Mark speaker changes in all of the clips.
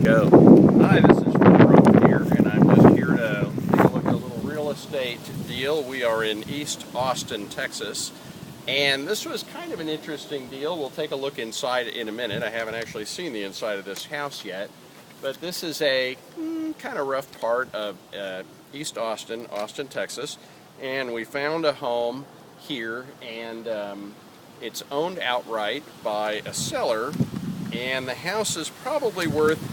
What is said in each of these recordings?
Speaker 1: go. Hi, this is Phil here, and I'm just here to take a look at a little real estate deal. We are in East Austin, Texas, and this was kind of an interesting deal. We'll take a look inside in a minute. I haven't actually seen the inside of this house yet, but this is a kind of rough part of East Austin, Texas, and we found a home here, and it's owned outright by a seller, and the house is probably worth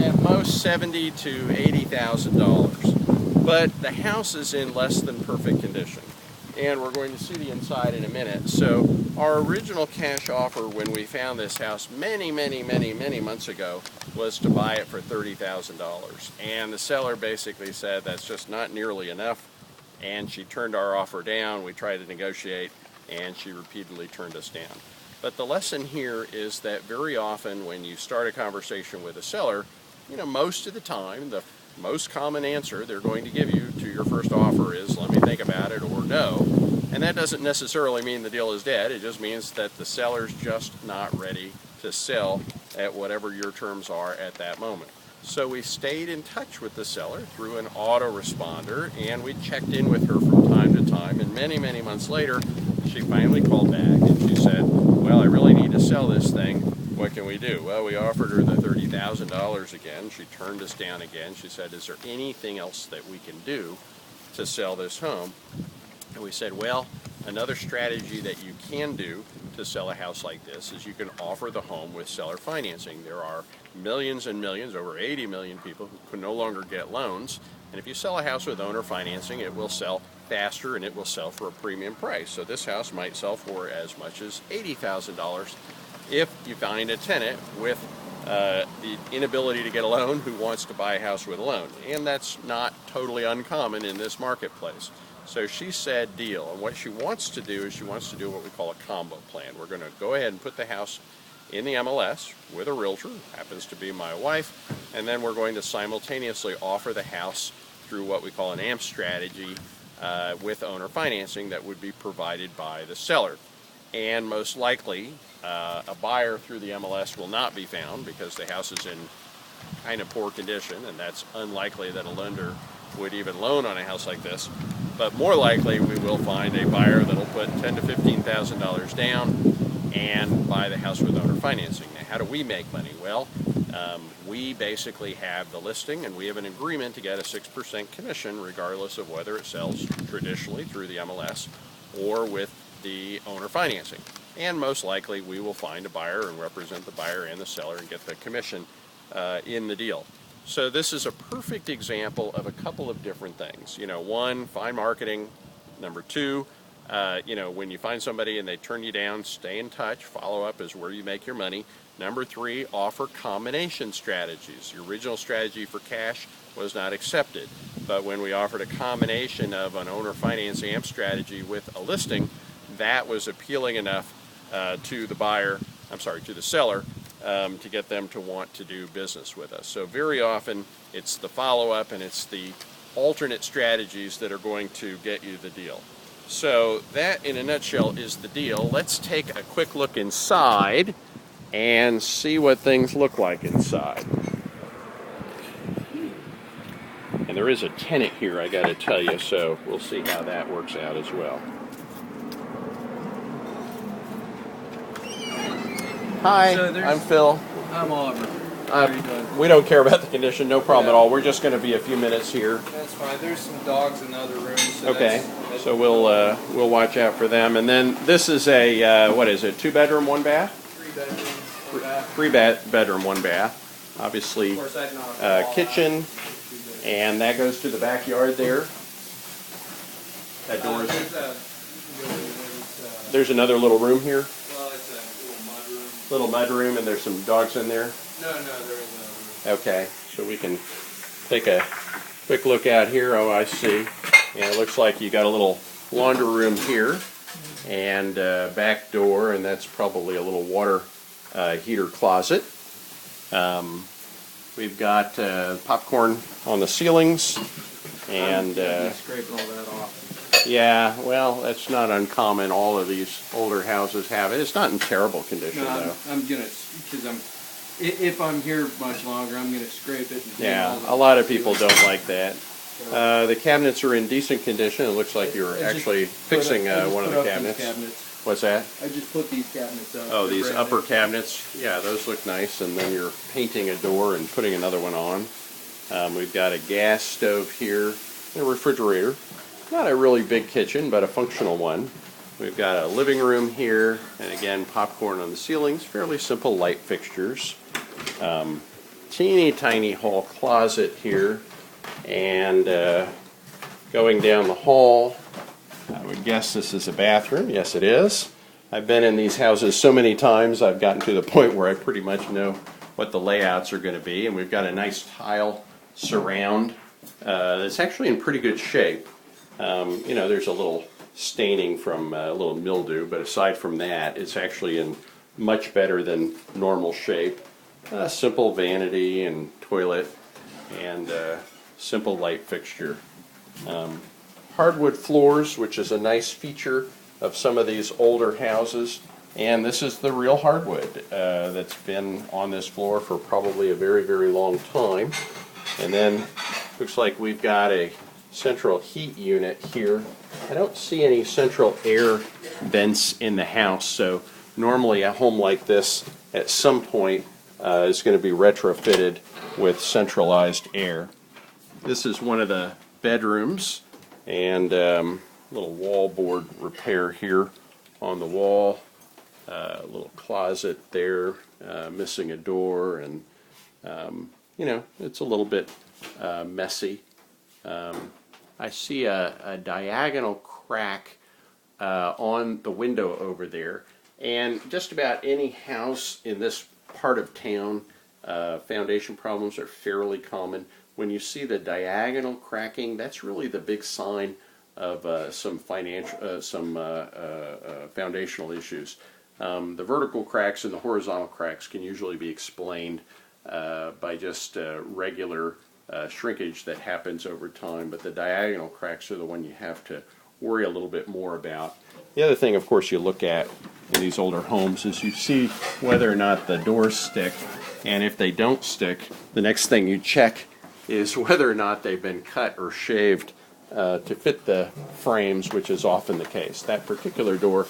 Speaker 1: at most $70,000 to $80,000. But the house is in less than perfect condition, and we're going to see the inside in a minute. So our original cash offer when we found this house many months ago was to buy it for $30,000, and the seller basically said that's just not nearly enough, and she turned our offer down. We tried to negotiate, and she repeatedly turned us down. But the lesson here is that very often when you start a conversation with a seller, most of the time, the most common answer they're going to give you to your first offer is, let me think about it, or no. And that doesn't necessarily mean the deal is dead. It just means that the seller's just not ready to sell at whatever your terms are at that moment. So we stayed in touch with the seller through an autoresponder, and we checked in with her from time to time, and many months later, she finally called back and she said, well, I really need to sell this thing. What can we do? Well, we offered her the $30,000 again. She turned us down again. She said, is there anything else that we can do to sell this home? And we said, well, another strategy that you can do to sell a house like this is you can offer the home with seller financing. There are millions and millions, over 80 million people who can no longer get loans. And if you sell a house with owner financing, it will sell faster and it will sell for a premium price. So this house might sell for as much as $80,000 if you find a tenant with the inability to get a loan who wants to buy a house with a loan. And that's not totally uncommon in this marketplace. So she said deal, and what she wants to do is she wants to do what we call a combo plan. We're going to go ahead and put the house in the MLS with a realtor, happens to be my wife, and then we're going to simultaneously offer the house through what we call an AMP strategy with owner financing that would be provided by the seller. And most likely, a buyer through the MLS will not be found because the house is in kind of poor condition, and that's unlikely that a lender would even loan on a house like this. But more likely, we will find a buyer that'll put $10,000 to $15,000 down and buy the house with owner financing. Now, how do we make money? Well, we basically have the listing, and we have an agreement to get a 6% commission regardless of whether it sells traditionally through the MLS or with the owner financing. And most likely, we will find a buyer and represent the buyer and the seller and get the commission in the deal. So this is a perfect example of a couple of different things. One, find marketing. Number two, when you find somebody and they turn you down, stay in touch. Follow up is where you make your money. Number three, offer combination strategies. Your original strategy for cash was not accepted, but when we offered a combination of an owner finance AMP strategy with a listing, that was appealing enough to the seller to get them to want to do business with us. So very often it's the follow-up and it's the alternate strategies that are going to get you the deal. So that in a nutshell is the deal. Let's take a quick look inside and see what things look like inside. And there is a tenant here, I got to tell you, so we'll see how that works out as well. Hi, I'm Phil.
Speaker 2: I'm Oliver. How are you doing?
Speaker 1: We don't care about the condition, no problem at all. We're just going to be a few minutes here.
Speaker 2: That's fine. There's some dogs in the other rooms. So
Speaker 1: okay, so we'll watch out for them. And then this is a what is it? 2-bedroom, 1 bath?
Speaker 2: 3 bedrooms, 1 bath.
Speaker 1: 3-bedroom, 1 bath. Obviously, kitchen, and that goes to the backyard there. That door is. There's another little room here. Little mud room, and there's some dogs in there?
Speaker 2: No, there is no room.
Speaker 1: Okay, so we can take a quick look out here. Oh, I see. And it looks like you got a little laundry room here, and back door, and that's probably a little water heater closet. We've got popcorn on the ceilings, and
Speaker 2: scraping all that off.
Speaker 1: Yeah, well, that's not uncommon. All of these older houses have it. It's not in terrible condition,
Speaker 2: No,
Speaker 1: though.
Speaker 2: I'm gonna, because I'm If I'm here much longer, I'm going to scrape it. And
Speaker 1: Yeah, a lot of people don't like that. The cabinets are in decent condition. It looks like you're actually fixing one of the cabinets. What's that?
Speaker 2: I just put these cabinets up.
Speaker 1: Oh, these upper cabinets. Yeah, those look nice. And then you're painting a door and putting another one on. We've got a gas stove here, a refrigerator. Not a really big kitchen, but a functional one. We've got a living room here, and again, popcorn on the ceilings. Fairly simple light fixtures. Teeny tiny hall closet here, and going down the hall, I would guess this is a bathroom. Yes, it is. I've been in these houses so many times, I've gotten to the point where I pretty much know what the layouts are going to be, and we've got a nice tile surround that's actually in pretty good shape. You know, there's a little staining from a little mildew, but aside from that, it's actually in much better than normal shape. Simple vanity and toilet, and simple light fixture. Hardwood floors, which is a nice feature of some of these older houses, and this is the real hardwood that's been on this floor for probably a very, very long time. And then looks like we've got a central heat unit here. I don't see any central air vents in the house, so normally a home like this at some point is going to be retrofitted with centralized air. This is one of the bedrooms, and little wallboard repair here on the wall. A little closet there, missing a door, and you know, it's a little bit messy. I see a diagonal crack on the window over there, and just about any house in this part of town, foundation problems are fairly common. When you see the diagonal cracking, that's really the big sign of some foundational issues. The vertical cracks and the horizontal cracks can usually be explained by just regular shrinkage that happens over time, but the diagonal cracks are the one you have to worry a little bit more about. The other thing, of course, you look at in these older homes is you see whether or not the doors stick, and if they don't stick, the next thing you check is whether or not they've been cut or shaved to fit the frames, which is often the case. That particular door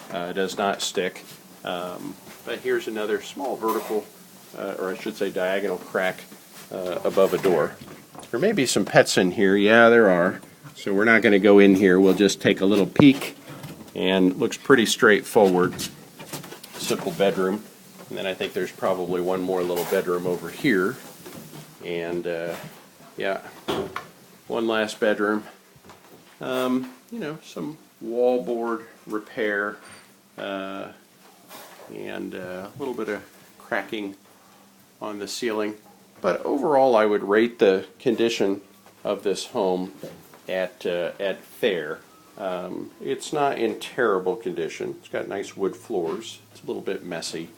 Speaker 1: does not stick, but here's another small vertical, or I should say diagonal crack above a door. There may be some pets in here. Yeah, there are. So we're not going to go in here. We'll just take a little peek, and it looks pretty straightforward. Simple bedroom. And then I think there's probably one more little bedroom over here. And yeah, one last bedroom. You know, some wallboard repair, and a little bit of cracking on the ceiling. But overall, I would rate the condition of this home at fair. It's not in terrible condition. It's got nice wood floors. It's a little bit messy.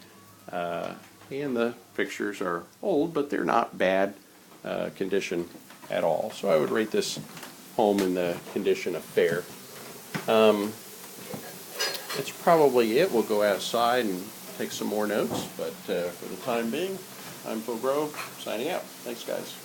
Speaker 1: And the fixtures are old, but they're not bad condition at all. So I would rate this home in the condition of fair. That's probably it. We'll go outside and take some more notes, but for the time being, I'm Phil Grove, signing out. Thanks, guys.